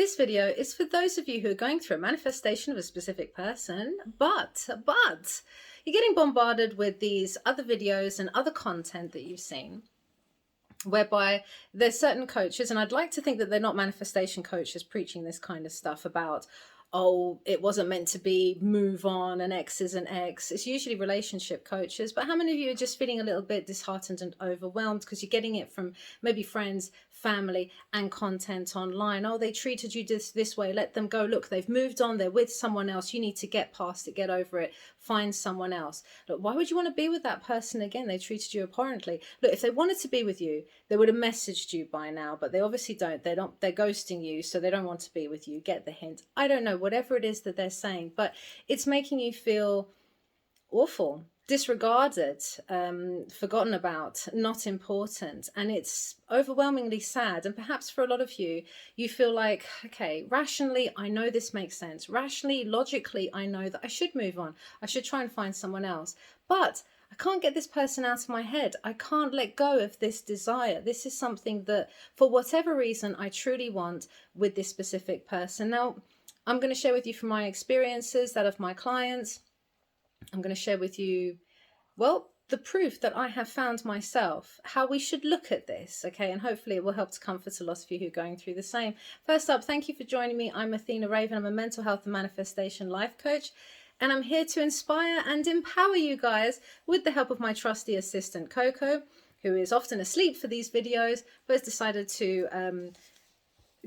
This video is for those of you who are going through a manifestation of a specific person, but you're getting bombarded with these other videos and other content that you've seen, whereby there's certain coaches, and I'd like to think that they're not manifestation coaches preaching this kind of stuff about, oh, it wasn't meant to be, move on, an X is an X. It's usually relationship coaches. But how many of you are just feeling a little bit disheartened and overwhelmed because you're getting it from maybe friends, family, and content online? Oh, they treated you this way, let them go. Look, they've moved on, they're with someone else. You need to get past it, get over it, find someone else. Look, why would you want to be with that person again? They treated you abhorrently. Look, if they wanted to be with you, they would have messaged you by now, but they obviously don't. They're ghosting you, so they don't want to be with you. Get the hint. I don't know, whatever it is that they're saying, but it's making you feel awful, disregarded, forgotten about, not important, and it's overwhelmingly sad. And perhaps for a lot of you, you feel like, okay, rationally, I know this makes sense. Rationally, logically, I know that I should move on. I should try and find someone else, but I can't get this person out of my head. I can't let go of this desire. This is something that, for whatever reason, I truly want with this specific person. Now, I'm going to share with you from my experiences, that of my clients. I'm going to share with you, well, the proof that I have found myself, how we should look at this, okay? And hopefully it will help to comfort a lot of you who are going through the same. First up, thank you for joining me. I'm Athena Raven. I'm a mental health and manifestation life coach, and I'm here to inspire and empower you guys with the help of my trusty assistant, Coco, who is often asleep for these videos, but has decided to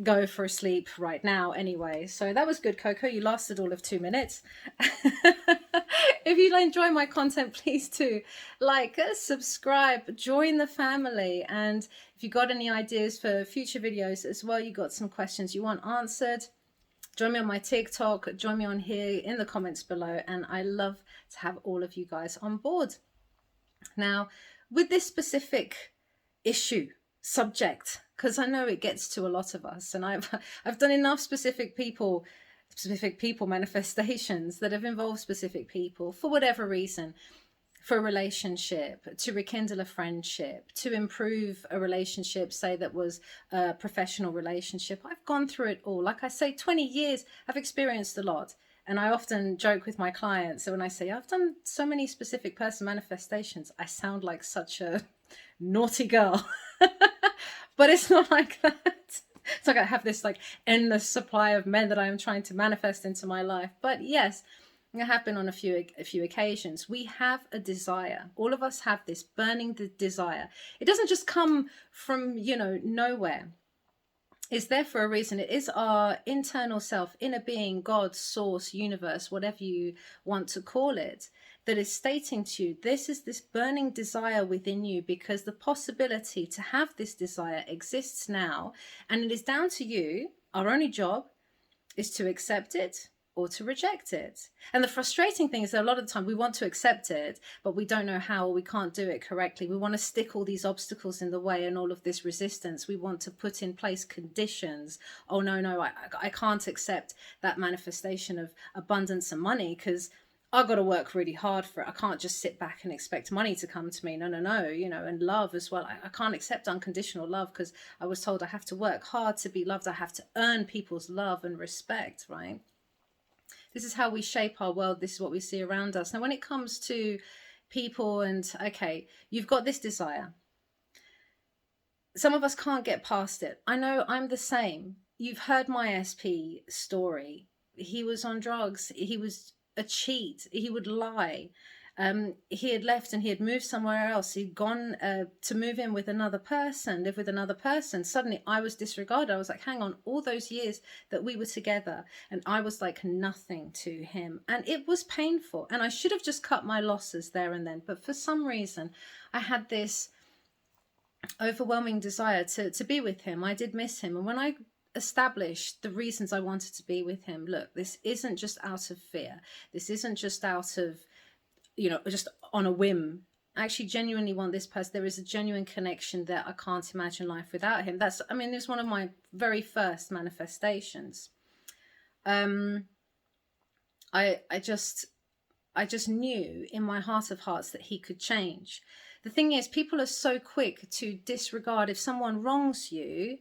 go for a sleep right now anyway. So that was good, Coco. You lasted all of 2 minutes. If you enjoy my content, please do like, subscribe, join the family. And if you got any ideas for future videos as well, you got some questions you want answered, join me on my TikTok, join me on here in the comments below. And I love to have all of you guys on board. Now, with this specific issue, subject, because I know it gets to a lot of us, and I've done enough specific people manifestations that have involved specific people for whatever reason, for a relationship, to rekindle a friendship, to improve a relationship, say that was a professional relationship. I've gone through it all. Like I say, 20 years, I've experienced a lot. And I often joke with my clients, so when I say I've done so many specific person manifestations, I sound like such a naughty girl. But it's not like that. It's like I have this like endless supply of men that I am trying to manifest into my life. But yes, it happened on a few occasions. We have a desire. All of us have this burning desire. It doesn't just come from, nowhere. It's there for a reason. It is our internal self, inner being, God, source, universe, whatever you want to call it, that is stating to you, this is this burning desire within you, because the possibility to have this desire exists now. And it is down to you. Our only job is to accept it or to reject it. And the frustrating thing is that a lot of the time we want to accept it, but we don't know how, or we can't do it correctly. We want to stick all these obstacles in the way and all of this resistance. We want to put in place conditions. Oh, no, I can't accept that manifestation of abundance and money because I've got to work really hard for it. I can't just sit back and expect money to come to me. No, and love as well. I can't accept unconditional love because I was told I have to work hard to be loved. I have to earn people's love and respect, right? This is how we shape our world. This is what we see around us. Now, when it comes to people and, okay, you've got this desire. Some of us can't get past it. I know I'm the same. You've heard my SP story. He was on drugs. He was a cheat. He would lie. He had left and he had moved somewhere else. He'd gone to move in with another person, live with another person. Suddenly I was disregarded. I was like, hang on, all those years that we were together and I was like nothing to him. And it was painful. And I should have just cut my losses there and then. But for some reason, I had this overwhelming desire to be with him. I did miss him. And when I established the reasons I wanted to be with him, look, this isn't just out of fear. This isn't just out of just on a whim. I actually genuinely want this person. There is a genuine connection that I can't imagine life without him. It was one of my very first manifestations. I just knew in my heart of hearts that he could change. The thing is, people are so quick to disregard if someone wrongs you.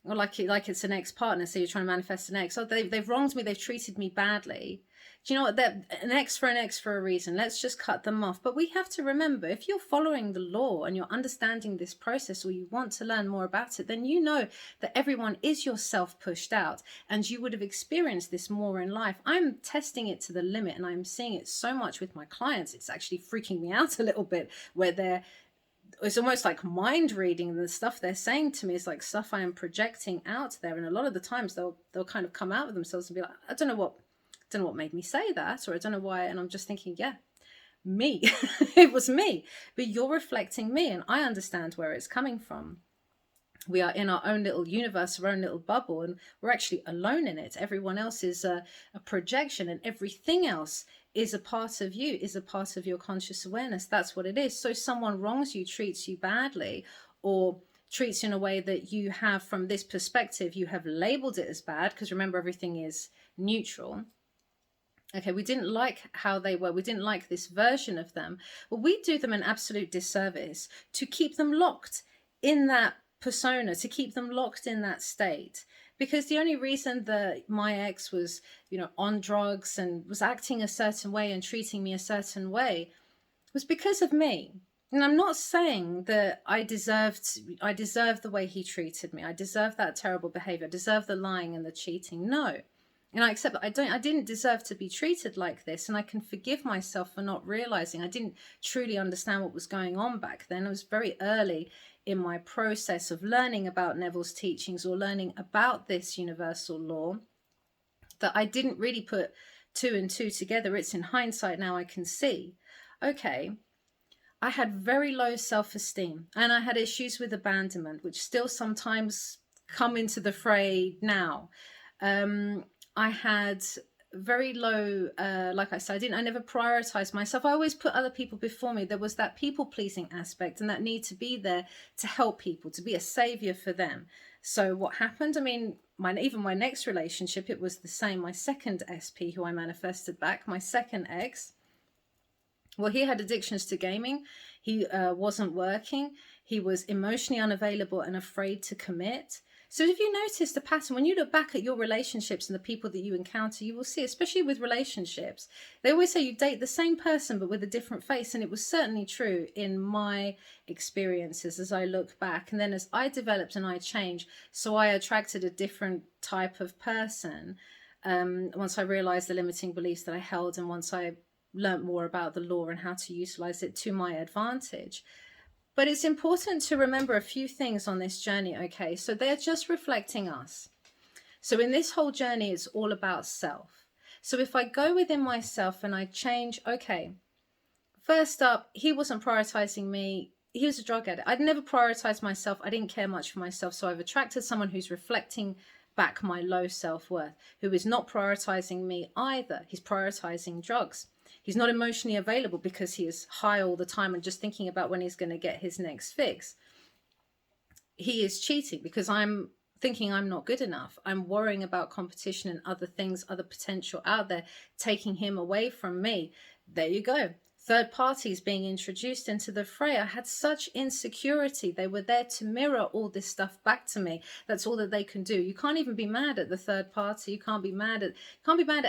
or like it's an ex-partner, so you're trying to manifest an ex. Oh, they've wronged me, they've treated me badly. Do you know what? That an ex for a reason. Let's just cut them off. But we have to remember, if you're following the law and you're understanding this process, or you want to learn more about it, then you know that everyone is yourself pushed out, and you would have experienced this more in life. I'm testing it to the limit, and I'm seeing it so much with my clients. It's actually freaking me out a little bit, where it's almost like mind reading. The stuff they're saying to me is like stuff I am projecting out there, and a lot of the times they'll kind of come out of themselves and be like, I don't know what made me say that, or I don't know why. And I'm just thinking, yeah, me. It was me, but you're reflecting me, and I understand where it's coming from. We are in our own little universe, our own little bubble, and we're actually alone in it. Everyone else is a projection, and everything else is a part of you, is a part of your conscious awareness. That's what it is. So someone wrongs you, treats you badly, or treats you in a way that you have, from this perspective, you have labeled it as bad, because remember, everything is neutral. Okay, we didn't like how they were. We didn't like this version of them. Well, we do them an absolute disservice to keep them locked in that persona, to keep them locked in that state. Because the only reason that my ex was, on drugs and was acting a certain way and treating me a certain way was because of me. And I'm not saying that I deserved the way he treated me. I deserved that terrible behavior. I deserved the lying and the cheating. No. And I accept that I didn't deserve to be treated like this, and I can forgive myself for not realizing. I didn't truly understand what was going on back then. I was very early in my process of learning about Neville's teachings, or learning about this universal law, that I didn't really put two and two together. It's in hindsight now I can see, okay, I had very low self-esteem, and I had issues with abandonment, which still sometimes come into the fray now. I had very low, like I said, I never prioritized myself. I always put other people before me. There was that people pleasing aspect, and that need to be there to help people, to be a savior for them. So what happened? I mean, even my next relationship, it was the same. My second SP, who I manifested back, my second ex, well, he had addictions to gaming. He wasn't working. He was emotionally unavailable and afraid to commit. So if you notice the pattern, when you look back at your relationships and the people that you encounter, you will see, especially with relationships, they always say you date the same person but with a different face. And it was certainly true in my experiences as I look back. And then as I developed and I changed, so I attracted a different type of person. Once I realized the limiting beliefs that I held, and once I learned more about the law and how to utilize it to my advantage. But it's important to remember a few things on this journey, okay? So they're just reflecting us. So in this whole journey, it's all about self. So if I go within myself and I change, okay, first up, he wasn't prioritizing me. He was a drug addict. I'd never prioritized myself. I didn't care much for myself. So I've attracted someone who's reflecting back my low self-worth, who is not prioritizing me either. He's prioritizing drugs. He's not emotionally available because he is high all the time and just thinking about when he's going to get his next fix. He is cheating because I'm thinking I'm not good enough. I'm worrying about competition and other things, other potential out there, taking him away from me. There you go. Third parties being introduced into the fray. I had such insecurity. They were there to mirror all this stuff back to me. That's all that they can do. You can't even be mad at the third party. You can't be mad at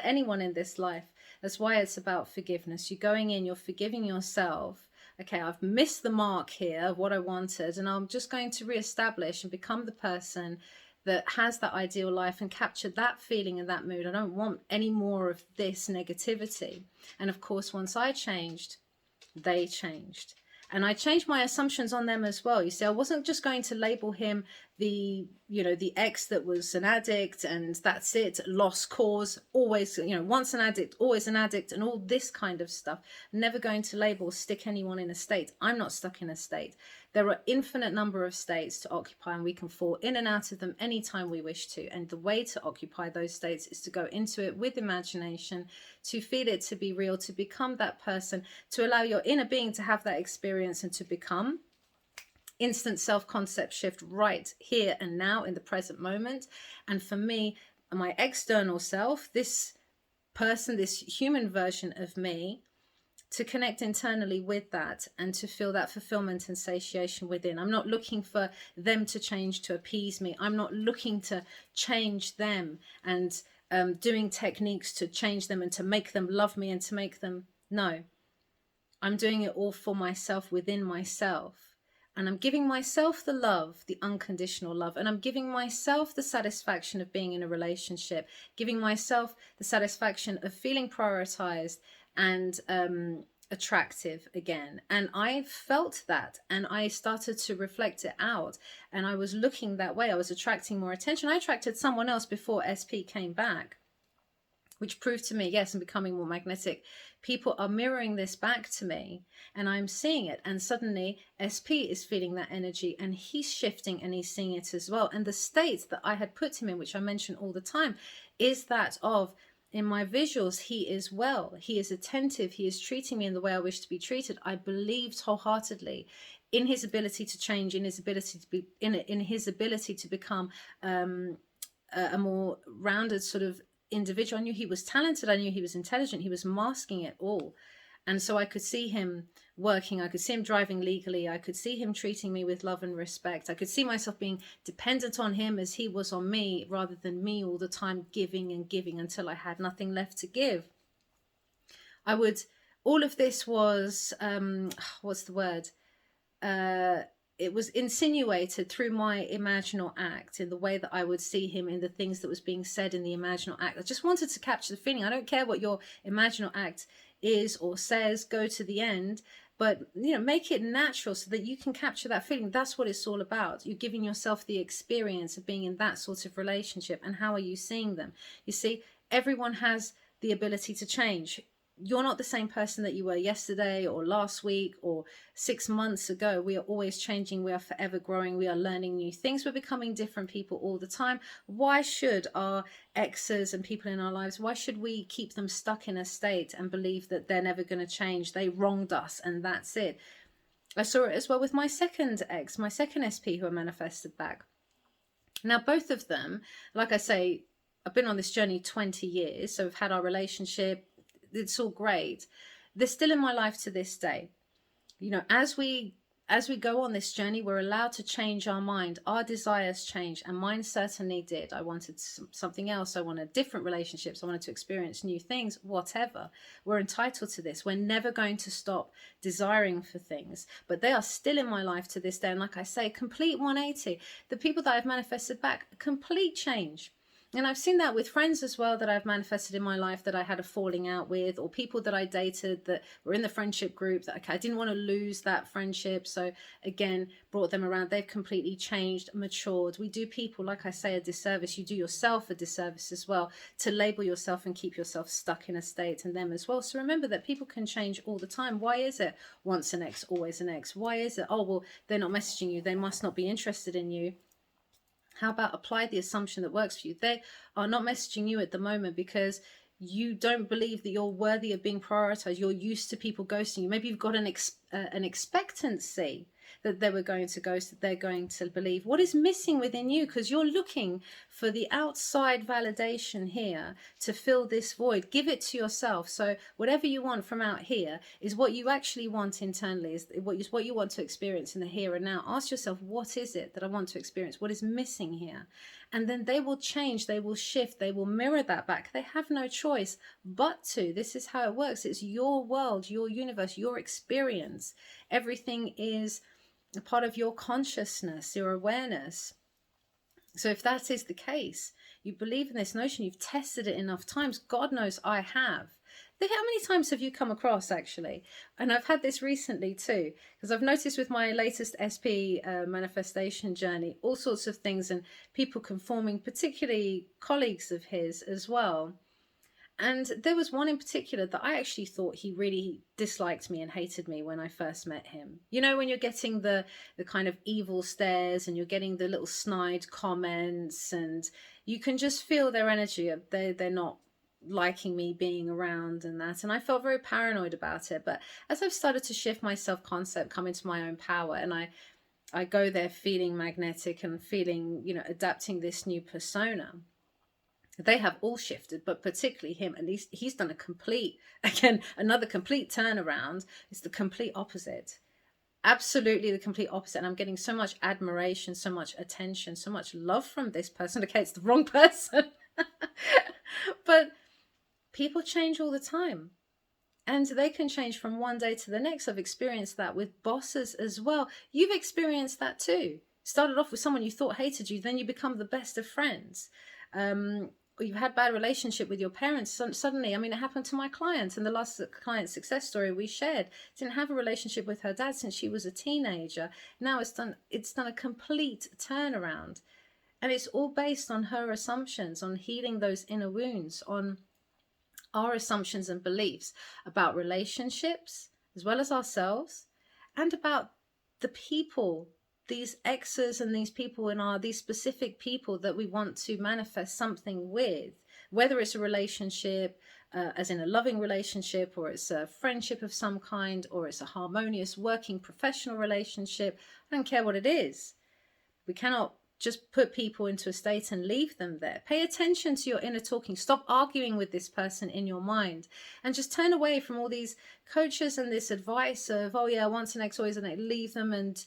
anyone in this life. That's why it's about forgiveness. You're going in, you're forgiving yourself. Okay, I've missed the mark here of what I wanted, and I'm just going to reestablish and become the person that has that ideal life and capture that feeling and that mood. I don't want any more of this negativity. And of course, once I changed, they changed. And I changed my assumptions on them as well. You see, I wasn't just going to label him the ex that was an addict and that's it, lost cause, always, once an addict, always an addict, and all this kind of stuff. Never going to label, stick anyone in a state. I'm not stuck in a state. There are infinite number of states to occupy, and we can fall in and out of them anytime we wish to. And the way to occupy those states is to go into it with imagination, to feel it, to be real, to become that person, to allow your inner being to have that experience and to become instant self-concept shift right here and now in the present moment. And for me, my external self, this person, this human version of me, to connect internally with that and to feel that fulfillment and satiation within. I'm not looking for them to change to appease me. I'm not looking to change them and doing techniques to change them and to make them love me and to make them, no. I'm doing it all for myself, within myself. And I'm giving myself the love, the unconditional love. And I'm giving myself the satisfaction of being in a relationship, giving myself the satisfaction of feeling prioritized and attractive again. And I felt that, and I started to reflect it out, and I was looking that way. I was attracting more attention. I attracted someone else before SP came back, which proved to me, yes, I'm becoming more magnetic. People are mirroring this back to me, and I'm seeing it. And suddenly SP is feeling that energy, and he's shifting and he's seeing it as well. And the state that I had put him in, which I mention all the time, is that of, in my visuals, he is well, he is attentive, he is treating me in the way I wish to be treated. I believed wholeheartedly in his ability to change, in his ability to be, in his ability to become a more rounded sort of individual. I knew he was talented, I knew he was intelligent, he was masking it all. And so I could see him working, I could see him driving legally, I could see him treating me with love and respect. I could see myself being dependent on him as he was on me, rather than me all the time giving and giving until I had nothing left to give. All of this was, what's the word? It was insinuated through my imaginal act, in the way that I would see him, in the things that was being said in the imaginal act. I just wanted to capture the feeling. I don't care what your imaginal act is or says, go to the end, but make it natural so that you can capture that feeling. That's what it's all about. You're giving yourself the experience of being in that sort of relationship. And how are you seeing them? You see, everyone has the ability to change. You're not the same person that you were yesterday or last week or 6 months ago. We are always changing. We are forever growing. We are learning new things. We're becoming different people all the time. Why should our exes and people in our lives, why should we keep them stuck in a state and believe that they're never going to change? They wronged us and that's it. I saw it as well with my second ex, my second SP, who I manifested back. Now, both of them, like I say, I've been on this journey 20 years. So we've had our relationship. It's all great. They're still in my life to this day. As we go on this journey, we're allowed to change our mind. Our desires change, and mine certainly did. I wanted something else. I wanted different relationships. I wanted to experience new things, whatever. We're entitled to this. We're never going to stop desiring for things, but they are still in my life to this day. And like I say, complete 180. The people that I've manifested back, complete change. And I've seen that with friends as well that I've manifested in my life that I had a falling out with, or people that I dated that were in the friendship group that I didn't want to lose that friendship. So again, brought them around. They've completely changed, matured. We do people, like I say, a disservice. You do yourself a disservice as well to label yourself and keep yourself stuck in a state, and them as well. So remember that people can change all the time. Why is it once an ex, always an ex? Why is it, oh, well, they're not messaging you, they must not be interested in you? How about apply the assumption that works for you? They are not messaging you at the moment because you don't believe that you're worthy of being prioritized. You're used to people ghosting you. Maybe you've got an expectancy that they were going to ghost, that they're going to believe. What is missing within you? Because you're looking for the outside validation here to fill this void. Give it to yourself. So whatever you want from out here is what you actually want internally, is what you want to experience in the here and now. Ask yourself, what is it that I want to experience? What is missing here? And then they will change, they will shift, they will mirror that back. They have no choice but to. This is how it works. It's your world, your universe, your experience. Everything is a part of your consciousness, your awareness. So if that is the case, you believe in this notion, you've tested it enough times. God knows I have. How many times have you come across, actually? And I've had this recently too, because I've noticed with my latest SP manifestation journey, all sorts of things, and people conforming, particularly colleagues of his as well. And there was one in particular that I actually thought he really disliked me and hated me when I first met him. You know, when you're getting the kind of evil stares and you're getting the little snide comments, and you can just feel their energy. They're not liking me being around and that. And I felt very paranoid about it. But as I've started to shift my self-concept, come into my own power, and I go there feeling magnetic and feeling, adapting this new persona, They have all shifted, but particularly him, at least he's done a complete, again, another complete turnaround. It's the complete opposite. Absolutely the complete opposite. And I'm getting so much admiration, so much attention, so much love from this person. Okay, it's the wrong person. But people change all the time. And they can change from one day to the next. I've experienced that with bosses as well. You've experienced that too. Started off with someone you thought hated you, then you become the best of friends. Or you've had bad relationship with your parents. Suddenly, I mean, it happened to my client, and the last client success story we shared, didn't have a relationship with her dad since she was a teenager. Now it's done a complete turnaround. And it's all based on her assumptions, on healing those inner wounds, on our assumptions and beliefs about relationships, as well as ourselves, and about the people, these exes and these people these specific people that we want to manifest something with, whether it's a relationship, as in a loving relationship, or it's a friendship of some kind, or it's a harmonious working professional relationship. I don't care what it is. We cannot just put people into a state and leave them there. Pay attention to your inner talking. Stop arguing with this person in your mind, and just turn away from all these coaches and this advice of, oh yeah, once an ex, always an ex, leave them, and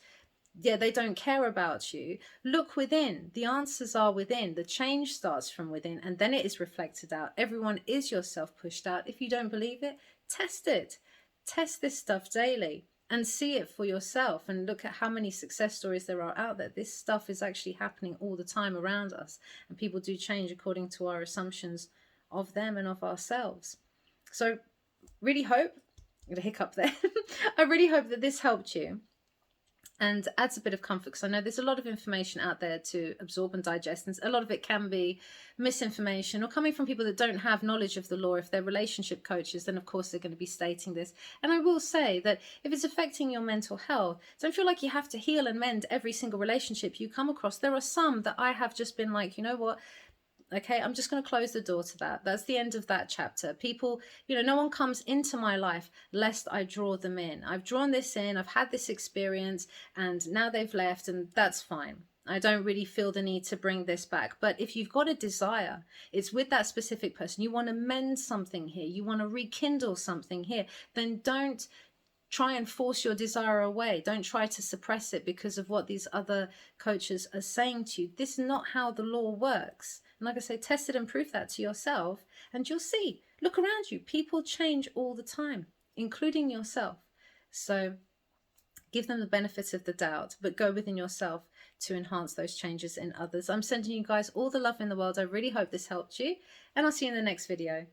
yeah, they don't care about you. Look within. The answers are within. The change starts from within, and then it is reflected out. Everyone is yourself pushed out. If you don't believe it, test it. Test this stuff daily and see it for yourself, and look at how many success stories there are out there. This stuff is actually happening all the time around us, and people do change according to our assumptions of them and of ourselves. So really hope, I'm gonna hiccup there. I really hope that this helped you and adds a bit of comfort, because I know there's a lot of information out there to absorb and digest, and a lot of it can be misinformation or coming from people that don't have knowledge of the law. If they're relationship coaches, then of course they're going to be stating this. And I will say that if it's affecting your mental health, don't feel like you have to heal and mend every single relationship you come across. There are some that I have just been like, you know what, okay, I'm just going to close the door to that. That's the end of that chapter. People, no one comes into my life lest I draw them in. I've drawn this in, I've had this experience, and now they've left, and that's fine. I don't really feel the need to bring this back. But if you've got a desire, it's with that specific person, you want to mend something here, you want to rekindle something here, then don't try and force your desire away. Don't try to suppress it because of what these other coaches are saying to you. This is not how the law works. And like I say, test it and prove that to yourself, and you'll see. Look around you. People change all the time, including yourself. So give them the benefit of the doubt, but go within yourself to enhance those changes in others. I'm sending you guys all the love in the world. I really hope this helped you, and I'll see you in the next video.